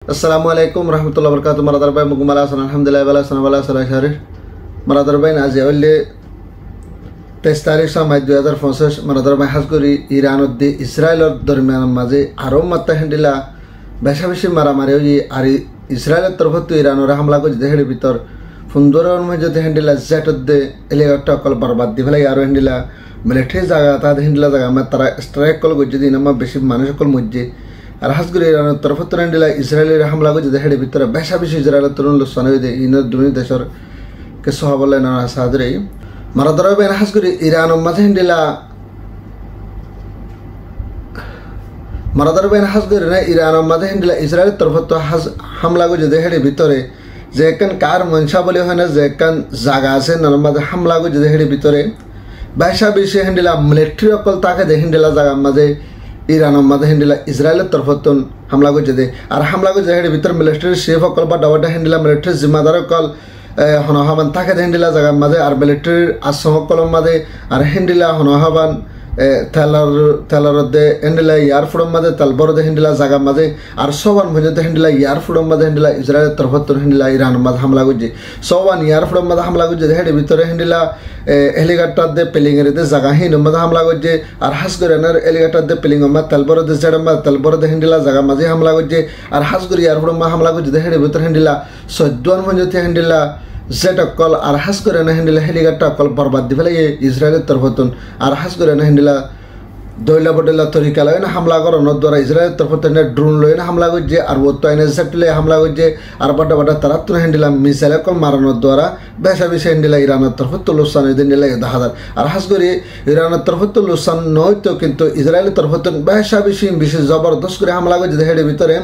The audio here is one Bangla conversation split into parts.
Assalamualaikum warahmatullahi wabarakatuh. Maradarbay mugumala sana alhamdulillah wala sana wala sala sharir. Maradarbay nazi olle 23 তারিখ মার্চ 2025 মারাদরবাই হাজগরি ইরানত দি ইসরায়েলের দরমিয়ান মাঝে আরো মাত্রা হেন্ডিলা বেশা বেশি মারামারি হই আর ইসরায়েলের তরফত ইরানের হামলা করে দেহের ভিতর সুন্দরের মধ্যে যদি হেন্ডিলা জেটত দে এলিগটটা কল বরবাদ দি ফেলাই আর হেন্ডিলা মিলিটারি জায়গা তা হেন্ডিলা জায়গা মা তারা স্ট্রাইক কল গজে দিন মা বেশি মানুষ কল মধ্যে আর হাজগরি ইরানের তরফত হেন্ডিলা ইসরায়েলের হামলা করে দেহের ভিতর বেশা বেশি ইসরায়েলের তরুণ লোকসান হই দে ইন দুনিয়া দেশের কে সহাবলে না সাদরে মারাদরবাই হাজগরি ইরানের মাঝে হেন্ডিলা মারাদরবাই হাজগরি না ইরানের মাঝে হেন্ডিলা ইসরায়েলের তরফত হামলা করে দেহের ভিতরে যে একখান কার মনসা বলে হয় না যে একখান জায়গা আছে নার মাঝে হামলা করে দেহের ভিতরে বেশা বেশি হেন্ডিলা মিলিটারি অকল তাকে দে হেন্ডিলা জায়গার মাঝে ইরানের মাঝে হেন্ডিলা ইসরায়েলের তরফত হামলা করে দে আর হামলা করে দেহের ভিতরে মিলিটারি শেফ অকল বা ডাবাটা হেন্ডিলা মিলিটারি জিম্মাদার অকল হনহাবান তাকে হেন্ডিলা জায়গার মাঝে আর মিলিটারির আশ্রমকলম মাঝে আর হেন্ডিলা হনহাবান তেলারদে হেন্ডিলা ইয়ারফুডম মাঝে তেলবরদে হেন্ডিলা জায়গার মাঝে আর সবান মধ্যে হেন্ডিলা ইয়ারফুডম মাঝে হেন্ডিলা ইসরায়েলের তরফত হেন্ডিলা ইরানের মাঝে হামলা করছে সবান ইয়ারফুডম মাঝে হামলা করছে হেডে ভিতরে হেন্ডিলা হেলিকপ্টার দে পেলিংয়ের দে জায়গা হিন মাঝে হামলা করছে আর হাসগরেনের হেলিকপ্টার দে পেলিং মা তেলবরদে জেডম মা তেলবরদে হেন্ডিলা জায়গা মাঝে হামলা করছে আর হাসগরি ইয়ারফুডম মা হামলা করছে হেডে ভিতরে হেন্ডিলা সদ্যন মধ্যে হেন্ডিলা যেটা কল আর হাস করে না হেন্ডিলা হেলিকপ্টার কল বরবাদ দি ফেলে ইসরায়েলের তরফতন আর হাস করে না হেন্ডিলা দইলা বডেলা তরিকা লয় না হামলা করানোর দ্বারা ইসরায়েলের তরফতন ড্রোন লয় না হামলা করছে আর ও তো আইনে সেটলে হামলা করছে আর বাটা বাটা তারা তো হেন্ডিলা মিসাইল কল মারানোর দ্বারা বেশা বেশি হেন্ডিলা ইরানের তরফত লোকসান হেন্ডিলা 10,000 আর হাস করে ইরানের তরফত লোকসান নয় তো কিন্তু ইসরায়েলের তরফতন বেশা বেশি বিশেষ জবরদস্ত করে হামলা করছে হেডের ভিতরে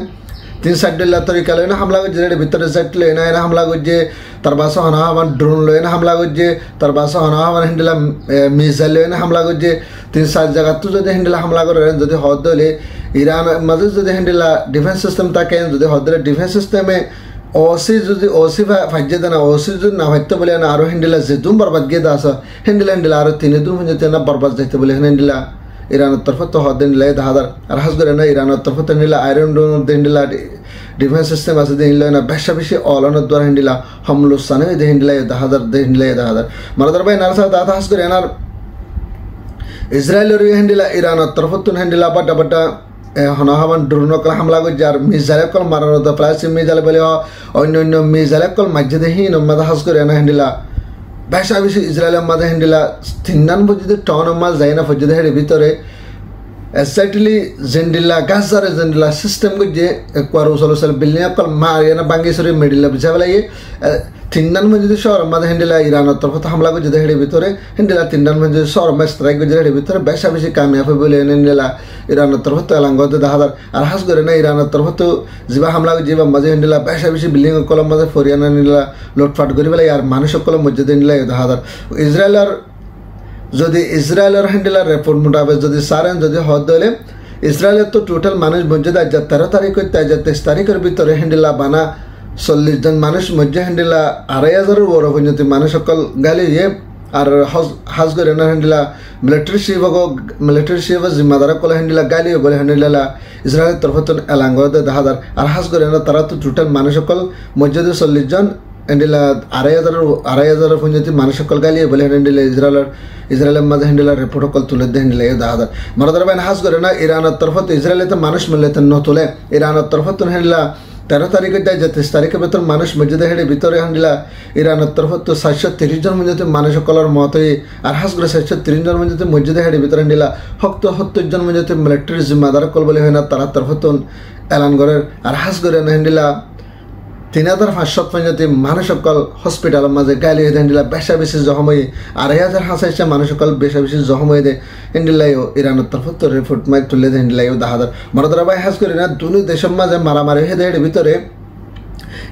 3-4 ডিল্লা তরিকা লয় না হামলা করছে হেডের ভিতরে সেট লয় না হামলা করছে তার বাসা হনাহাবান ড্রোন লয় না হামলা করছে তার বাসা হনাহাবান হেন্ডিলা মিসাইল লয় না হামলা করছে 3-4 জায়গা তো যদি হেন্ডিলা হামলা করে যদি হদ হলে ইরান মাঝে যদি হেন্ডিলা ডিফেন্স সিস্টেম থাকে যদি হদলে ডিফেন্স সিস্টেমে ওসি ফাইজে দেনা ওসি যদি না ফাইতে বলে না আরো হেন্ডিলা যে দুম বরবাদ গিয়ে দাস হেন্ডিলা আরো 3 দুম হয়ে না বরবাদ যাইতে বলে হেন্ডিলা ইরানের তরফত হদ হেন্ডিলা 10,000 আর হাস করে না ইরানের তরফত হেন্ডিলা আয়রন ডোন হেন্ডিলা ডিফেন্স সিস্টেম আছে দেহিলা না বেশা বেশি অলনের দ্বারা হেন্ডিলা হমলো সানে দেহিলা 10,000 দেহিলা 10,000 মারাদরবাই নারসা দাতা হাস করে এনার ইসরায়েলের হেন্ডিলা ইরানের তরফত হেন্ডিলা বাটা বাটা হনহাবান ড্রোন কল হামলা করছে আর মিসাইল কল মারানো তো প্রায় মিসাইল বলে অন্য মিসাইল কল মাঝে দেহি মাদা হাস করে এনা হেন্ডিলা বেশা বেশি ইসরায়েলের মাঝে হেন্ডিলা 3 পর্যন্ত টন মাল যায় না পর্যন্ত হেডের ভিতরে এক্স্যাক্টলি জেন্ডিলা গাজারে জেন্ডিলা সিস্টেম করছে একবার উসল বিল্ডিং কল মারিয়ানা বাঙ্গেশ্বরী মেডিলা বুঝা বেলায় 3 মধ্যে শহর মাঝে হেন্ডিলা ইরানের তরফ হামলা করছে হেডের ভিতরে হেন্ডিলা 3 মধ্যে শহর মা স্ট্রাইক করছে হেডের ভিতরে বেশা বেশি কামিয়াব বলে হেন্ডিলা ইরানের তরফ এলাঙ্গ 10,000 আর হাস করে না ইরানের তরফ যা হামলা করছে বা মাঝে হেন্ডিলা বেশা বেশি বিল্ডিং কলম মাঝে ফরিয়ানা নিলা লুটফাট করে বেলায় আর মানুষ কলম মধ্যে নিলা 10,000 ইসরায়েলের যদি ইসরায়েলের হেন্ডিলার রিপোর্ট মোতাবেক যদি সারেন যদি হদ হলে ইসরায়েলের তো টোটাল মানুষ মধ্যে 13 তারিখ হইতে 23 তারিখের ভিতরে হেন্ডিলা বানা 40 জন মানুষ মধ্যে হেন্ডিলা 2,500 বড় পর্যন্ত মানুষ সকল গালি আর হাজ করে না হেন্ডিলা মিলিটারি শিব জিম্মাদার কল হেন্ডিলা গালি বলে হেন্ডিলা ইসরায়েলের তরফত এলাঙ্গ 10,000 আর হাজ করে না তারা তো টোটাল মানুষ সকল মধ্যে 40 জন হেন্ডিলা 2,500 পর্যন্ত মানুষ সকল গালিয়ে বলে হেন্ডিলা ইসরায়েলের মাঝে হেন্ডিলা রিপোর্ট কল তুলে দেয় হেন্ডিলা 10,000 মারাদরবাই হাস করে না ইরানের তরফত ইসরায়েলেতে মানুষ মিললে ন তুলে ইরানের তরফত হেন্ডিলা 13 তারিখে 23 তারিখের ভিতর মানুষ মসজিদে হেডে ভিতরে হান্ডিলা ইরানের তরফত 730 জন মসজিদে মানুষ সকলের মত আর হাস করে 730 জন মসজিদে মসজিদে হেডে ভিতরে হান্ডিলা 70 জন মসজিদে মিলিটারি জিম্মাদার কল বলে হয় না তারা তরফত এলান করেন আর হাস করে না হান্ডিলা 3,500 পর্যন্ত মানুষ সকল হসপিটালের মাঝে গালি হয়ে হেন্ডিলা বেশা বেশি জখম হয়ে 2,500 হাসাইছে মানুষ সকল বেশা বেশি জখম হয়ে দেয় হেন্ডিলাইও ইরানের তরফত রিপোর্ট মাই তুলে দেয় হেন্ডিলাইও 10,000 মারাদরবাই হাস করে না দুই দেশের মাঝে মারামারি হয়ে দেয় ভিতরে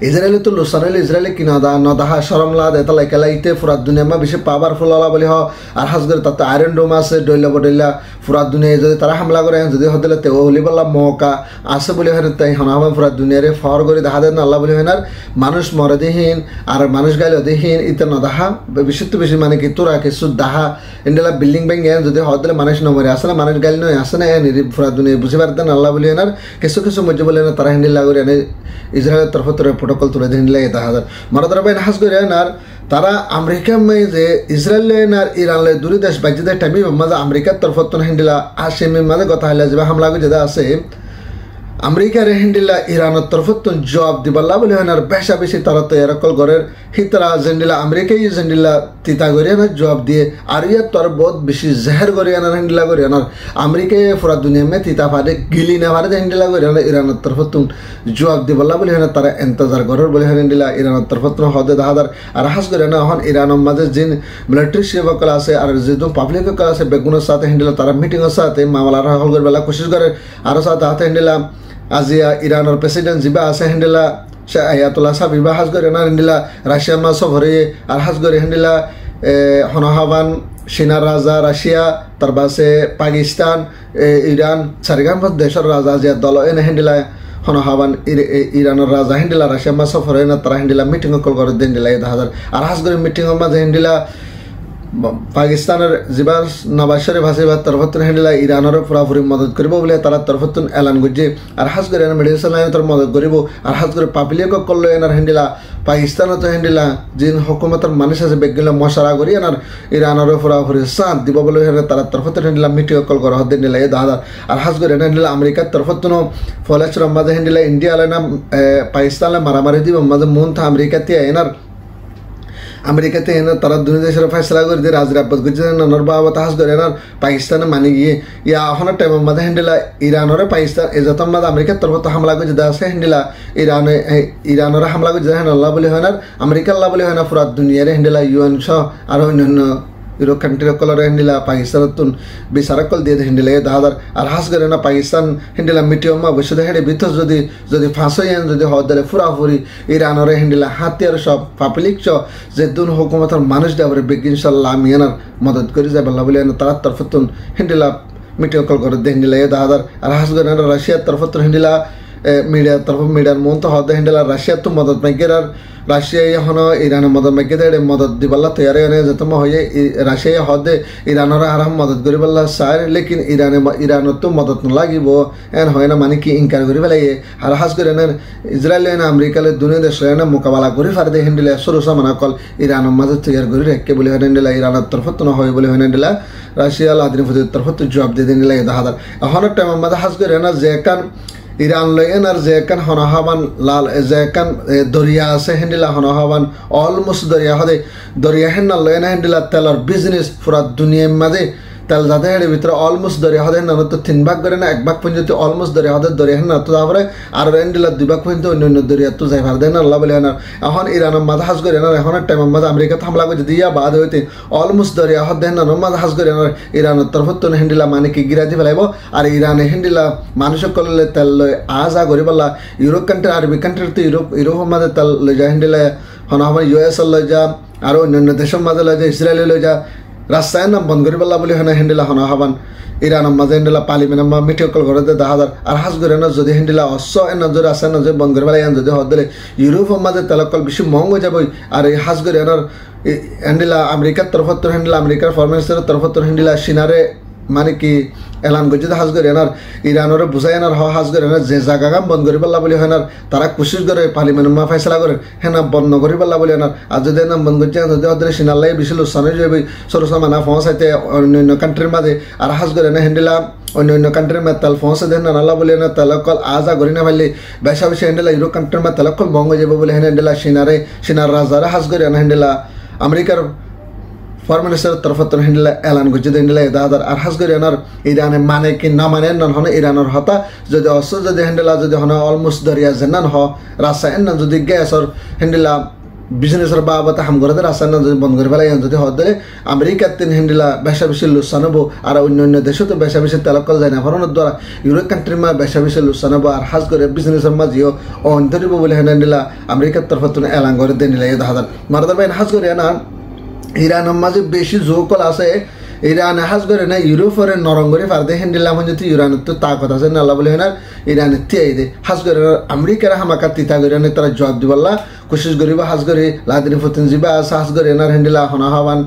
ইসরায়েলি তো লুসানিল ইসরায়েলি কিনা দা নদাহা শরমলা দেতা লাইতে ফুরাত দুনিয়া মা বেশি পাওয়ারফুল আলা বলি হ আর হাজগর তাতে আয়রন ডোম আছে ডইলা বডইলা ফুরাত দুনিয়া যদি তারা হামলা করে যদি হদলে তে ওলি বল্লা মৌকা আছে বলি হয় তাই হনামা ফুরাত দুনিয়ারে ফর করে দেখা দেন আল্লাহ বলি হয় না মানুষ মরে দেহীন আর মানুষ গাইলে দেহীন ইতে নদাহা বেশি তো বেশি মানে কি তোরা কিছু দাহা ইন্ডেলা বিল্ডিং ব্যাং যদি হদলে মানুষ নমরে আসলে মানুষ গাইলে নয় আসে না নিরি ফুরাত দুনিয়া বুঝি পারতেন আল্লাহ বলি হয় না কিছু কিছু মধ্যে বলে না তারা হিন্দিলা করে ইসরায়েলের তরফ থেকে প্রোটোকল তুলে দিন লাগে তাহাদের মারাদার বাইন হাস করে আর তারা আমেরিকা মে যে ইসরায়েল আর ইরান লে দুরি দেশ বাজ্যে দেয় টাইমি মাঝে আমেরিকার তরফ থেকে হিন্দিলা আসেমি মাঝে কথা হলে যাবে হামলা করে যেটা আছে আমেরিকার হিন্দিলা ইরানের তরফ থেকে জবাব দিবাল্লা বলে হয় আর বেশা বেশি তারা তো এরকল ঘরের হিতরা জেন্ডিলা আমেরিকাই জেন্ডিলা তিতা করিয়া না জবাব দিয়ে আর ইয়ার তোর বহুত বেশি জেহের করিয়া না হিন্দিলা করিয়া না আমেরিকায় পুরা দুনিয়া মে তিতা পারে গিলি না পারে হিন্দিলা করিয়া না ইরানের তরফ থেকে জবাব দিবাল্লা বলে হয় না তারা এন্তজার ঘরের বলে হয় হিন্দিলা ইরানের তরফ থেকে হদে দাহাদার আর হাস করে না এখন ইরানের মাঝে যে মিলিটারি সেবকল আছে আর যেহেতু পাবলিক আছে বেগুনের সাথে হিন্দিলা তারা মিটিংয়ের সাথে মামলার হল করে বেলা কোশিশ করে আরও সাথে হাতে হিন্দিলা আজিয়া ইরানের প্রেসিডেন্ট যিবা আছে হেন্ডিলা সে আয়াতুল্লাহ সাহ বিবাহ হাজ করে না হেন্ডিলা রাশিয়ার মা সব হরে আর হাজ করে হেন্ডিলা হনহাবান চীনার রাজা রাশিয়া তার বাসে পাকিস্তান ইরান চারিগান দেশের রাজা আজিয়া দল এনে হেন্ডিলা হনহাবান ইরানের রাজা হেন্ডিলা রাশিয়ার মা সব হরে না তারা হেন্ডিলা মিটিং কল করে দিলা 1000 আর হাজ করে মিটিংয়ের মাঝে হেন্ডিলা পাকিস্তানের যিবা নবাসরে ভাষী বা তরফতুন হেন্ডিলা ইরানের পুরাপুরি মদত করব বলে তারা তরফতুন এলান করছে আর হাজ করে মেডিসিন লাইন তোর মদত করব আর হাজ করে পাবলিক করলো এনার হেন্ডিলা পাকিস্তানত হেন্ডিলা যিন হুকুমতের মানুষ আছে বেগিলা মশারা করি এনার ইরানের পুরাপুরি সাথ দিব বলে তারা তরফতুন হেন্ডিলা মিটিং কল করা হতে নিলা 1000 আর হাজ করে হেন্ডিলা আমেরিকার তরফতুন ফলেশ্বর মাঝে হেন্ডিলা ইন্ডিয়া লাইনা পাকিস্তানে মারামারি দিব মাঝে মন থা আমেরিকাতে এনার আমেরিকাতে এনে তারা দুই দেশের ফেসলা করে দিয়ে রাজের আব্বাস করছে নর বাবা তাহাজ করে এনার পাকিস্তানে মানে গিয়ে ইয়া এখনের টাইমের মাঝে হেন্ডিলা ইরানরে পাকিস্তান এজাতর মাঝে আমেরিকার তরফ হামলা করে যেটা আছে হেন্ডিলা ইরানরে হামলা করে যেটা হেন আল্লাহ বলে হয় না আমেরিকা আল্লাহ বলে হয় না পুরা দুনিয়ারে হেন্ডিলা ইউএন সহ আর অন্যান্য ইউরোপ কান্ট্রি কলর হেন্ডিলা পাকিস্তান বিচারকল দিয়ে হেন্ডিলা 1000 আর হাস করে না পাকিস্তান হেন্ডিলা মিটিয়মা বসে হেডে ভিতর যদি ফাঁস হয়ে যদি হওয়া দিলে ফুরাফুরি ইরানরে হেন্ডিলা হাতিয়ার সব পাবলিক চ যে দুন হুকুমতের মানুষ দেওয়ার ইনশাল্লাহ আমি এনার মদত করে যাবে আল্লাহ বলে তার তরফতুন হেন্ডিলা মিটিও কল করে হেন্ডিলা 1000 আর হাস করে না রাশিয়ার তরফতুন হেন্ডিলা মিডিয়ার তরফ মিডিয়ার মন তো হতে হেন্ডিলা রাশিয়ার তো মদত মাইকের আর রাশিয়া এখন ইরানের মদত মাইকে দেয় মদত দিবাল্লা তৈরি হয়ে যেত হয়ে রাশিয়া হদে ইরানের আরাম মদত করি পাল্লা চাই লেকিন ইরানের তো মদত নালাগিব এন হয় না মানে কি ইনকার করি পেলাই আর হাজ করে নেন ইসরায়েল না আমেরিকালে দুনিয়া দেশ না মোকাবেলা করে ফার দিয়ে হেন্ডিলা সরসা মানা কল ইরানের মাঝে তৈরি করে রেখে বলে হয় হেন্ডিলা ইরানের তরফত না হয় বলে হয় হেন্ডিলা রাশিয়া আদিনফুদের তরফত জবাব দিয়ে দিন 1000 এখনের টাইমের মাঝে হাজ করে না যে কান ইরান লয়েন আর যে কান হনহাবান লাল যে কান দরিয়া আছে হেন্ডিলা হনহাবান অলমোস্ট দরিয়া হদে দরিয়া হেন্না লয়েন হেন্ডিলা তেলর বিজনেস পুরা দুনিয়ার মাঝে তেল যাতে হেঁটে ভিতরে অলমোস্ট দরিয়া হদে না তো 3 ভাগ করে না 1 ভাগ পর্যন্ত অলমোস্ট দরিয়া হদে দরিয়া হেন না তো তারপরে আর হেন্ডিলা 2 ভাগ পর্যন্ত অন্য দরিয়া তো যাই ভার দেন আল্লাহ বলে না এখন ইরানের মাঝে হাজ করে না এখনের টাইমের মাঝে আমেরিকা হামলা করে দিয়া বাদ হইতে অলমোস্ট দরিয়া হদে না মাঝে হাজ করে না ইরানের তরফত তো হেন্ডিলা মানে কি গিরাতি ফেলাইব আর ইরানে হেন্ডিলা মানুষ করলে তেল লয় আজা করি বলা ইউরোপ কান্ট্রি আরবি কান্ট্রির তো ইউরোপের মাঝে তেল লই যা হেন্ডিলা হন আমার ইউএস লই যা আর অন্যান্য দেশের মাঝে লই যা ইসরায়েল লই যা রাস্তায় নাম বন্ধ করি পাল্লা বলে হয় না হেন্ডিলা হন হাবান ইরানের মাঝে হেন্ডিলা পালিমেনা মিটিও কল করে 1000 আর হাজ করে না যদি হেন্ডিলা অশ্ব এন যদি আসে না যদি বন্ধ করে পেলাই যদি হদ দিলে ইউরোপের মাঝে তেলকল বেশি মহঙ্গ হয়ে যাবই আর এই হাজ করে এনার হেন্ডিলা আমেরিকার তরফত হেন্ডিলা আমেরিকার ফরেন মিনিস্টারের তরফত হেন্ডিলা সিনারে মানে কি এলান করছে হাজ করে এনার ইরানরে বুঝাই এনার হাজ করে এনার যে জায়গা কাম বন্ধ করি পাল্লা বলে হেনার তারা কোশিশ করে পার্লিমেন্ট ফেসলা করে হেনা বন্ধ করি পাল্লা বলে এনার আর যদি নাম বন্ধ করছে যদি ওদের সিনাল্লাই বেশি লোসানে যাবে সরসা মানা পৌঁছাইতে অন্য কান্ট্রির মাঝে আর হাজ করে না হেন্ডিলা অন্য কান্ট্রির মাঝে তেল পৌঁছে দেন নালা বলে না তেলকল আজা করি না পারলে বেশা বেশি হেন্ডিলা ইউরোপ কান্ট্রির মাঝে তেলকল ভঙ্গ যাবে বলে হেন্ডিলা সিনার রাজারে হাজ করে না হেন্ডিলা আমেরিকার ফরেন মিনিস্টারের তরফত হেন্ডিলা এলান করছে হেন্ডিলা 1000 আর হাজ করে এনার ইরানে মানে কি না মানে নন হনে ইরানের হতা যদি অস্ত্র যদি হেন্ডিলা যদি হনে অলমোস্ট দরিয়া জেনান হ রাস্তা এন যদি গ্যাসর হেন্ডিলা বিজনেসের বাবদ হাম করে রাস্তা যদি বন্ধ করে ফেলাই যদি হতে আমেরিকার তিন হ্যান্ডিলা বেশা বেশি লোকসান হবো আর অন্য দেশে তো বেশা বেশি তেলকল যায় না ফরনের দ্বারা ইউরোপ কান্ট্রির মা বেশা বেশি লোকসান হবো আর হাজ করে বিজনেসের মাঝেও অন্তরিব বলে হ্যান্ডিলা আমেরিকার তরফ থেকে এলান করে দিয়ে নিলে দেখা যায় মারাদার বাইন হাজ করে না ইরানের মাঝে বেশি জোকল আছে ইরান হাজ করে না ইউরোপের নরম করে ফারদে হ্যান্ডিলাম যদি ইরানের তো তাকত আছে না আল্লাহ বলে না ইরানের তিয়াই দে হাজ করে আমেরিকার হামাকার তিতা করে তারা জবাব দিবল্লা কোশিশ করিব হাজ করে লাদিনী ফতিন জিবা আছে হাজ করে এনার হ্যান্ডিলা হনা হওয়ান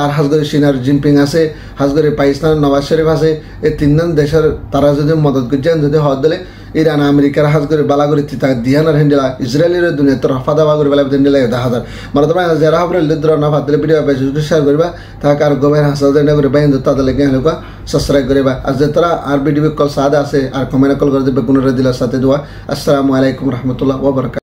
আর হাজ করে চীনার জিনপিং আছে হাজ করে পাকিস্তানের নওয়াজ শরীফ আছে এই তিনজন দেশের তারা যদি মদত করছেন যদি হওয়া দিলে ইরান আমেরিকার হাজ করে বালা করে তিতা দিয়ানার হ্যান্ডিলা ইসরায়েলের দুনিয়া তো রফা দাবা করে বেলা হ্যান্ডিলা 10,000 মানে তোমার যারা হবে লিদ্র না ফাতলে ভিডিও বেশি শেয়ার করবা তাকে আর গোবের হাসা দেয় না করে বাইন তাদের লেগে হেলুকা সাবস্ক্রাইব করিবা আর যে তারা আর ভিডিও কল সাদা আছে আর কমেন্ট কল করে দেবে পুনরায় দিলার সাথে দোয়া আসসালামু আলাইকুম রহমতুল্লাহ ওয়া বারাকাতুহু।